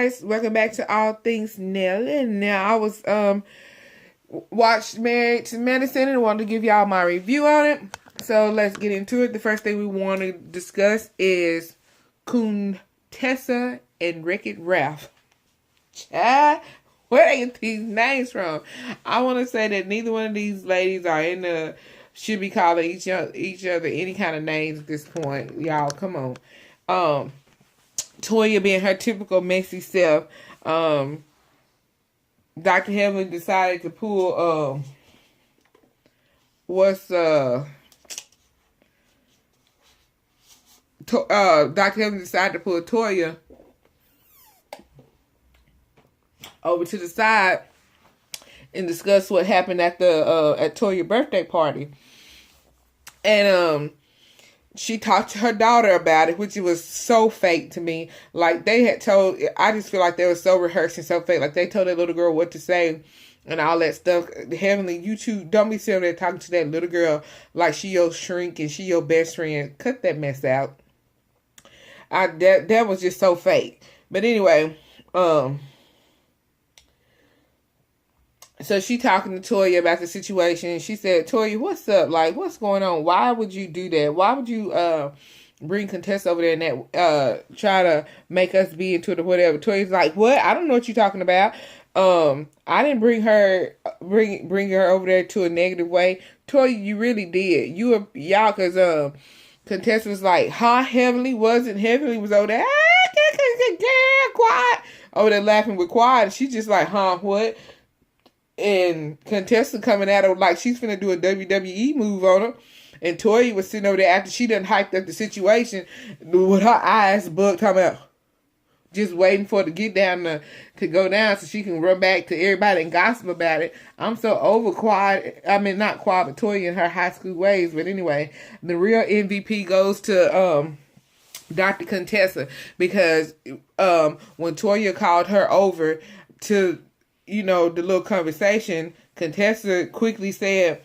guys, welcome back to All Things Nele. And now I was watched Married to Medicine and wanted to give y'all my review on it. So let's get into it. The first thing we want to discuss is Contessa and Wreck-It Ralph. Child, where they get these names from? I want to say that neither one of these ladies are in the should be calling each other any kind of names at this point. Y'all, come on. Toya being her typical messy self. Dr. Heaven decided to pull Dr. Heaven decided to pull Toya over to the side and discuss what happened at the at Toya's birthday party. And she talked to her daughter about it, which was so fake to me. Like, they had told, I just feel like they were so rehearsed and so fake. Like, they told that little girl what to say and all that stuff. Heavenly, you two, don't be sitting there talking to that little girl like she your shrink and she your best friend. Cut that mess out. That was just so fake. But anyway, so she talking to Toya about the situation. She said, Toya, what's up? Like, what's going on? Why would you do that? Why would you bring Contessa over there and that try to make us be into the whatever? Toya's like, what? I don't know what you're talking about. I didn't bring her over there to a negative way. Toya, you really did. Y'all, because Contessa was like, huh? Heavenly wasn't. Heavenly was over there. Quiet. Over there laughing with Quiet. And she's just like, huh? What? And Contessa coming at her like she's finna do a WWE move on her. And Toya was sitting over there after she done hyped up the situation with her eyes bugged, talking about just waiting for it to get down to go down so she can run back to everybody and gossip about it. I'm so over Quiet. I mean, not Quiet, but Toya in her high school ways. But anyway, the real MVP goes to Dr. Contessa, because when Toya called her over to, you know, the little conversation, Contessa quickly said,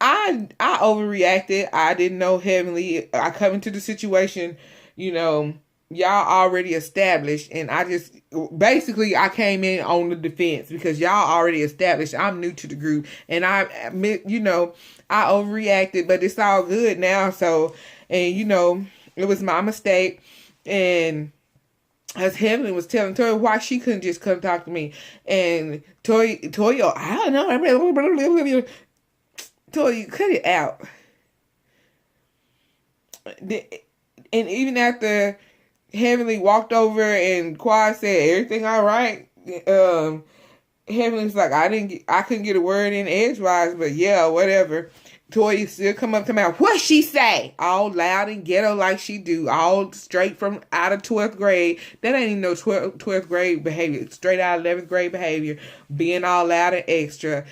I overreacted. I didn't know Heavenly. I come into the situation, you know, y'all already established, and I came in on the defense because y'all already established. I'm new to the group, and I overreacted, but it's all good now. So, and you know, it was my mistake, and as Heavenly was telling Toya why she couldn't just come talk to me. And Toya, I don't know. Toya, cut it out. And even after Heavenly walked over and Quad said, everything all right? Heavenly was like, I couldn't get a word in edgewise, but yeah, whatever. Toya still come up to me, what she say? All loud and ghetto like she do. All straight from out of 12th grade. That ain't even no 12th grade behavior. Straight out of 11th grade behavior. Being all loud and extra.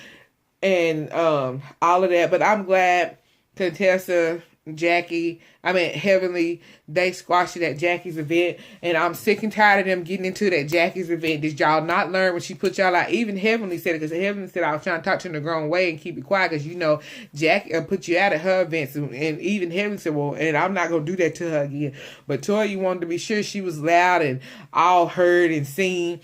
And all of that. But I'm glad Contessa, Heavenly, they squashed it at Jackie's event. And I'm sick and tired of them getting into that Jackie's event. Did y'all not learn when she put y'all out? Even Heavenly said it, because Heavenly said I was trying to talk to her in the grown way and keep it quiet, because you know Jackie put you out at her events. And even Heavenly said, well, and I'm not going to do that to her again. But Toya wanted to be sure she was loud and all heard and seen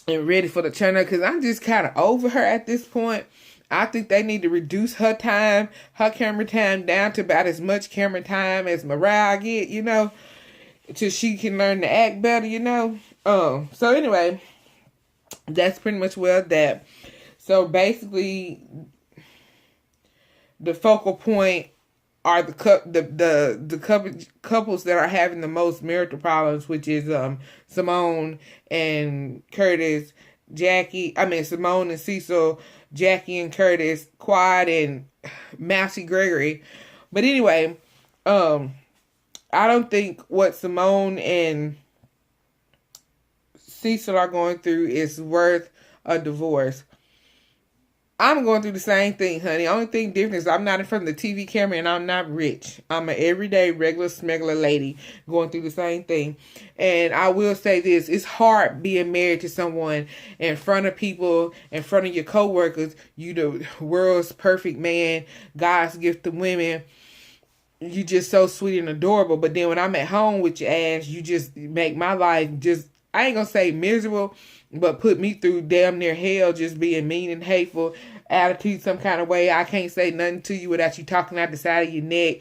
and ready for the turn up, because I'm just kind of over her at this point. I think they need to reduce her camera time down to about as much camera time as Mariah get, you know, till she can learn to act better, you know. So anyway, that's pretty much where that. So basically, the focal point are the couples that are having the most marital problems, which is Simone and Curtis, Simone and Cecil, Jackie and Curtis, Quad and Mousy Gregory. But anyway, I don't think what Simone and Cecil are going through is worth a divorce. I'm going through the same thing, honey. Only thing different is I'm not in front of the TV camera and I'm not rich. I'm an everyday, regular, smuggler lady going through the same thing. And I will say this. It's hard being married to someone in front of people, in front of your coworkers. You the world's perfect man, God's gift to women. You just so sweet and adorable. But then when I'm at home with your ass, you just make my life just I ain't gonna say miserable, but put me through damn near hell, just being mean and hateful, attitude some kind of way. I can't say nothing to you without you talking out the side of your neck.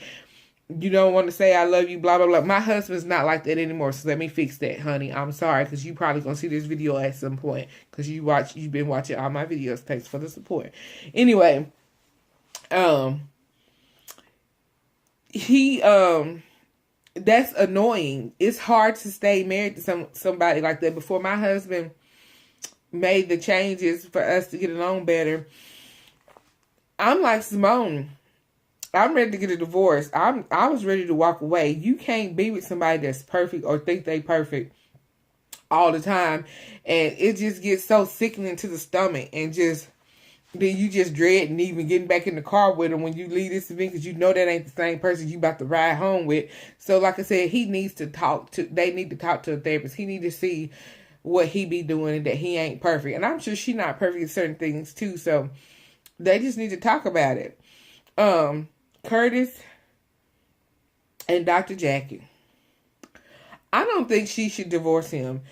You don't want to say I love you, blah, blah, blah. My husband's not like that anymore, so let me fix that, honey. I'm sorry, because you probably going to see this video at some point, because you've been watching all my videos. Thanks for the support. Anyway, that's annoying. It's hard to stay married to somebody like that. Before my husband made the changes for us to get along better, I'm like Simone. I'm ready to get a divorce. I was ready to walk away. You can't be with somebody that's perfect or think they perfect all the time. And it just gets so sickening to the stomach. And just then you just dread and even getting back in the car with them when you leave this event, because you know that ain't the same person you about to ride home with. So like I said, they need to talk to a therapist. He need to see what he be doing and that he ain't perfect. And I'm sure she not perfect at certain things too. So they just need to talk about it. Curtis and Dr. Jackie. I don't think she should divorce him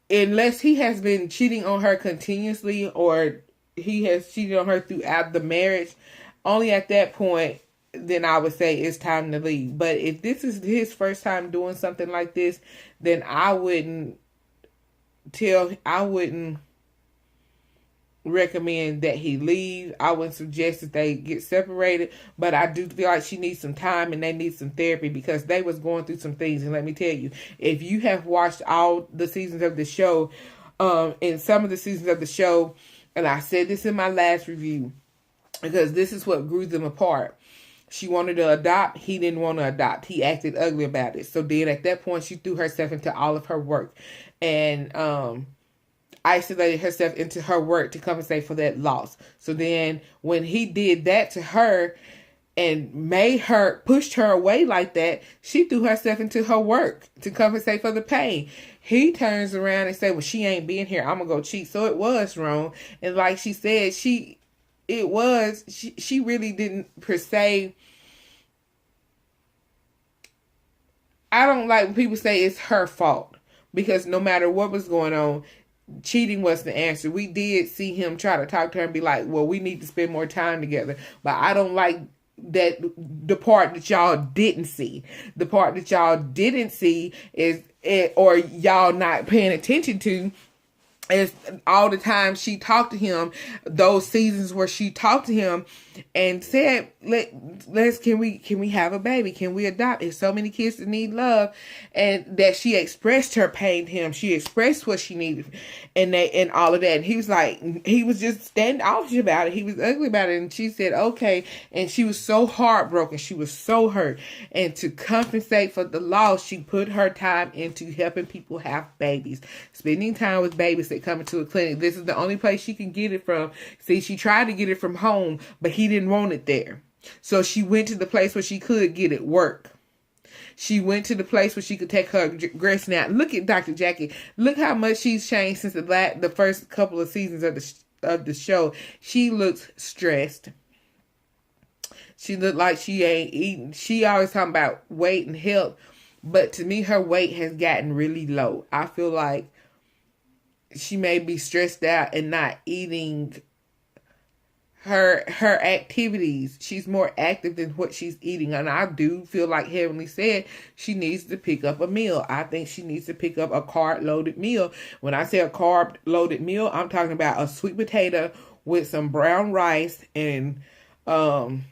unless he has been cheating on her continuously or he has cheated on her throughout the marriage. Only at that point, then I would say it's time to leave. But if this is his first time doing something like this, then I wouldn't recommend that he leave. I wouldn't suggest that they get separated, but I do feel like she needs some time and they need some therapy, because they was going through some things. And let me tell you, if you have watched all the seasons of the show, in some of the seasons of the show, and I said this in my last review, because this is what grew them apart. She wanted to adopt. He didn't want to adopt. He acted ugly about it. So then at that point, she threw herself into all of her work and isolated herself into her work to compensate for that loss. So then when he did that to her and pushed her away like that, she threw herself into her work to compensate for the pain. He turns around and said, well, she ain't being here, I'm gonna go cheat. So it was wrong. And like she said, she really didn't per se. I don't like when people say it's her fault, because no matter what was going on, cheating was the answer. We did see him try to talk to her and be like, well, we need to spend more time together. But I don't like that the part that y'all didn't see. The part that y'all didn't see is, or y'all not paying attention to, is all the time she talked to him, those seasons where she talked to him and said, can we have a baby? Can we adopt? There's so many kids that need love. And that she expressed her pain to him. She expressed what she needed and all of that. And he was like, he was just standoffish about it. He was ugly about it. And she said, okay. And she was so heartbroken. She was so hurt. And to compensate for the loss, she put her time into helping people have babies, spending time with babies that come into a clinic. This is the only place she can get it from. See, she tried to get it from home, but he didn't want it there. So she went to the place where she could get it, work. She went to the place where she could take her grace. Now, look at Dr. Jackie. Look how much she's changed since the first couple of seasons of the show. She looks stressed. She looked like she ain't eating. She always talking about weight and health. But to me, her weight has gotten really low. I feel like she may be stressed out and not eating her activities. She's more active than what she's eating. And I do feel like Heavenly said she needs to pick up a meal. I think she needs to pick up a carb-loaded meal. When I say a carb-loaded meal, I'm talking about a sweet potato with some brown rice and 10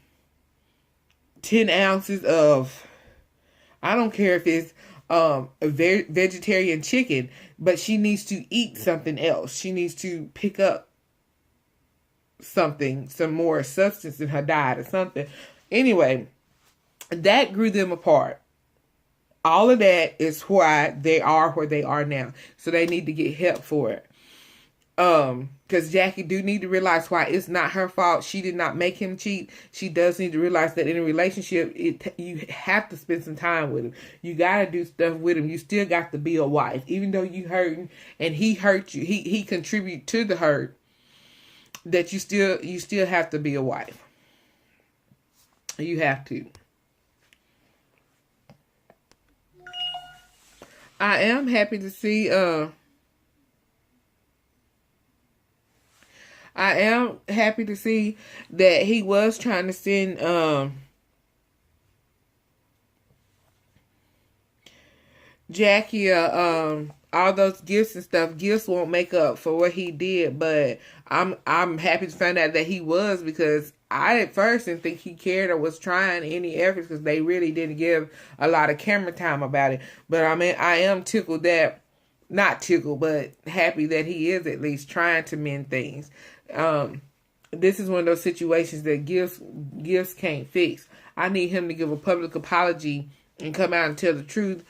ounces of, I don't care if it's a vegetarian chicken, but she needs to eat something else. She needs to pick up something, some more substance in her diet or something. Anyway, that grew them apart. All of that is why they are where they are now. So they need to get help for it. Because Jackie do need to realize why it's not her fault. She did not make him cheat. She does need to realize that in a relationship, you have to spend some time with him. You got to do stuff with him. You still got to be a wife. Even though you hurting and he hurt you, he contribute to the hurt, that you still have to be a wife. You have to. I am happy to see I am happy to see that he was trying to send Jackie all those gifts and stuff. Gifts won't make up for what he did, but I'm happy to find out that he was, because I at first didn't think he cared or was trying any efforts, because they really didn't give a lot of camera time about it. But I mean, I am tickled that, not tickled, but happy that he is at least trying to mend things. This is one of those situations that gifts can't fix. I need him to give a public apology and come out and tell the truth.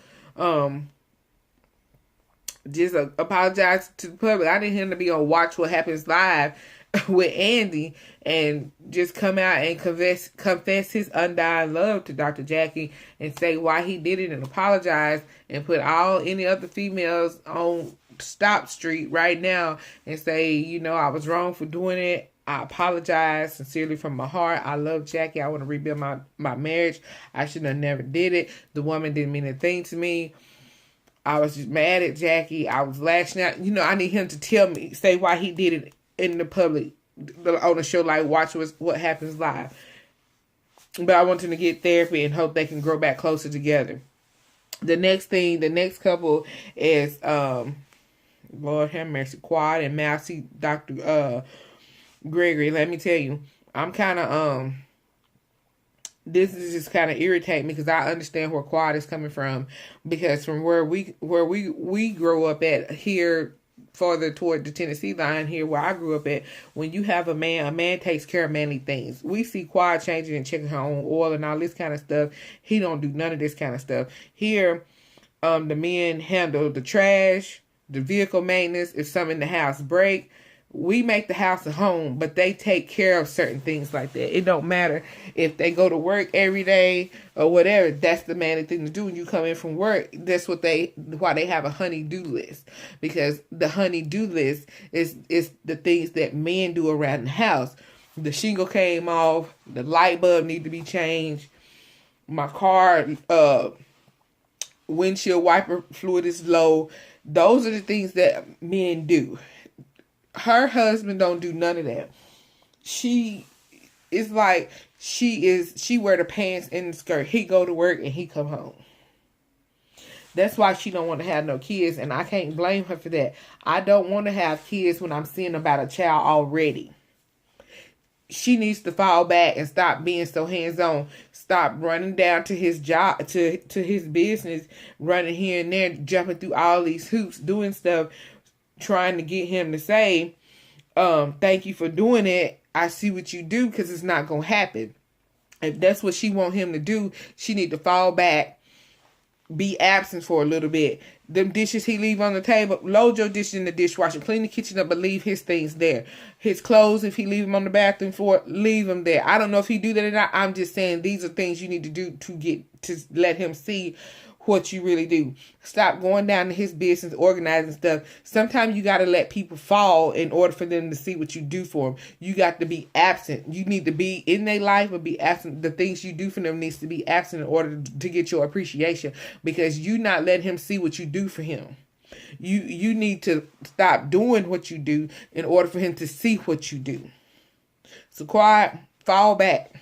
Just apologize to the public. I need him to be on Watch What Happens Live with Andy and just come out and confess his undying love to Dr. Jackie and say why he did it and apologize, and put any other females on Stop Street right now and say, you know, I was wrong for doing it. I apologize sincerely from my heart. I love Jackie. I want to rebuild my marriage. I should have never did it. The woman didn't mean a thing to me. I was just mad at Jackie. I was lashing out. You know, I need him to tell me, say why he did it in the public on a show like Watch What Happens Live. But I want him to get therapy and hope they can grow back closer together. The next couple is Lord have mercy, Quad and Mousy, Dr. Gregory. Let me tell you, I'm kind of this is just kind of irritating me, because I understand where Quad is coming from, because from where we grow up at here, farther toward the Tennessee line here where I grew up at, when you have a man takes care of manly things. We see Quad changing and checking her own oil and all this kind of stuff. He don't do none of this kind of stuff. Here, the men handle the trash, the vehicle maintenance. If something in the house break, we make the house a home, but they take care of certain things like that. It don't matter if they go to work every day or whatever. That's the manly thing to do. When you come in from work, that's why they have a honey-do list, because the honey-do list is the things that men do around the house. The shingle came off, the light bulb need to be changed, my car windshield wiper fluid is low. Those are the things that men do. Her husband don't do none of that. She wear the pants and the skirt. He go to work and he come home. That's why she don't want to have no kids, and I can't blame her for that. I don't want to have kids when I'm seeing about a child already. She needs to fall back and stop being so hands-on. Stop running down to his job, to his business, running here and there, jumping through all these hoops, doing stuff, trying to get him to say, thank you for doing it. I see what you do, because it's not going to happen. If that's what she want him to do, she need to fall back, be absent for a little bit. Them dishes he leave on the table, load your dishes in the dishwasher, clean the kitchen up, but leave his things there. His clothes, if he leave them on the bathroom floor, leave them there. I don't know if he do that or not. I'm just saying these are things you need to do to let him see what you really do. Stop going down to his business, organizing stuff. Sometimes you got to let people fall in order for them to see what you do for them. You got to be absent. You need to be in their life, but be absent. The things you do for them needs to be absent in order to get your appreciation, because you not letting him see what you do for him. You need to stop doing what you do in order for him to see what you do. So quiet, fall back.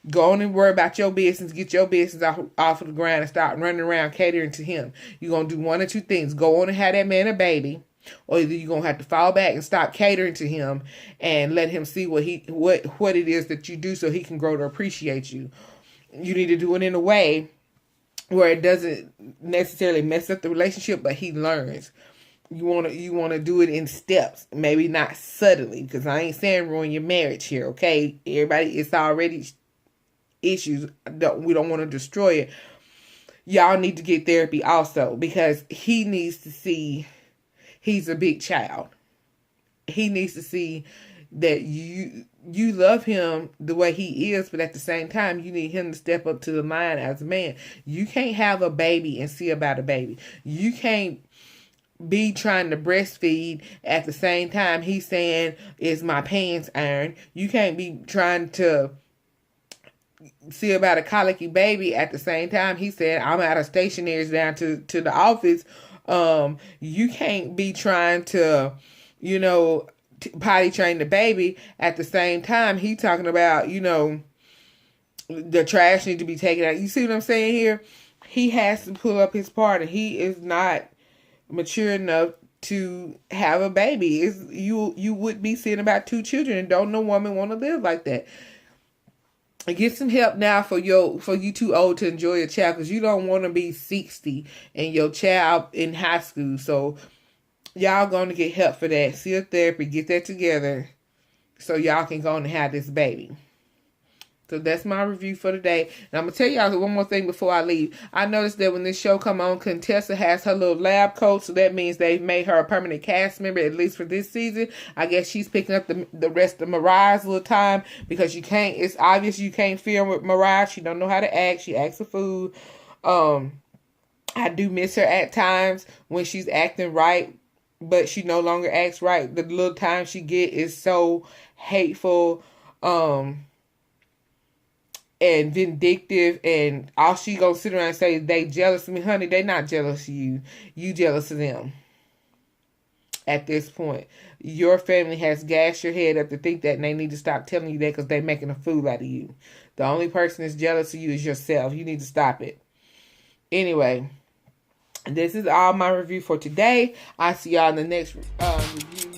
Go on and worry about your business. Get your business off of the ground and start running around catering to him. You're going to do one or two things. Go on and have that man a baby, or either you're going to have to fall back and stop catering to him and let him see what it is that you do, so he can grow to appreciate you. You need to do it in a way where it doesn't necessarily mess up the relationship, but he learns. You want to do it in steps, maybe not suddenly, because I ain't saying ruin your marriage here, okay? Everybody, it's already issues. We don't want to destroy it. Y'all need to get therapy also, because he needs to see he's a big child. He needs to see that you love him the way he is, but at the same time, you need him to step up to the line as a man. You can't have a baby and see about a baby. You can't be trying to breastfeed at the same time he's saying, is my pants ironed? You can't be trying to see about a colicky baby. At the same time, he said, I'm out of stationaries down to the office. You can't be trying to, you know, potty train the baby. At the same time, he talking about, you know, the trash need to be taken out. You see what I'm saying here? He has to pull up his part, and he is not mature enough to have a baby. You would be seeing about 2 children, and don't no woman want to live like that. Get some help now for you too old to enjoy your child, because you don't want to be 60 and your child in high school. So y'all gonna get help for that. See a therapy, get that together, so y'all can go and have this baby. So that's my review for today. And I'm going to tell y'all one more thing before I leave. I noticed that when this show come on, Contessa has her little lab coat. So that means they've made her a permanent cast member, at least for this season. I guess she's picking up the rest of Mariah's little time, because you can't, it's obvious you can't film with Mariah. She don't know how to act. She acts for food. I do miss her at times when she's acting right, but she no longer acts right. The little time she get is so hateful, and vindictive, and all she gonna sit around and say, they jealous of me. Honey, they not jealous of you. You jealous of them. At this point, your family has gassed your head up to think that, and they need to stop telling you that, because they making a fool out of you. The only person that's jealous of you is yourself. You need to stop it. Anyway, this is all my review for today. I'll see y'all in the next review.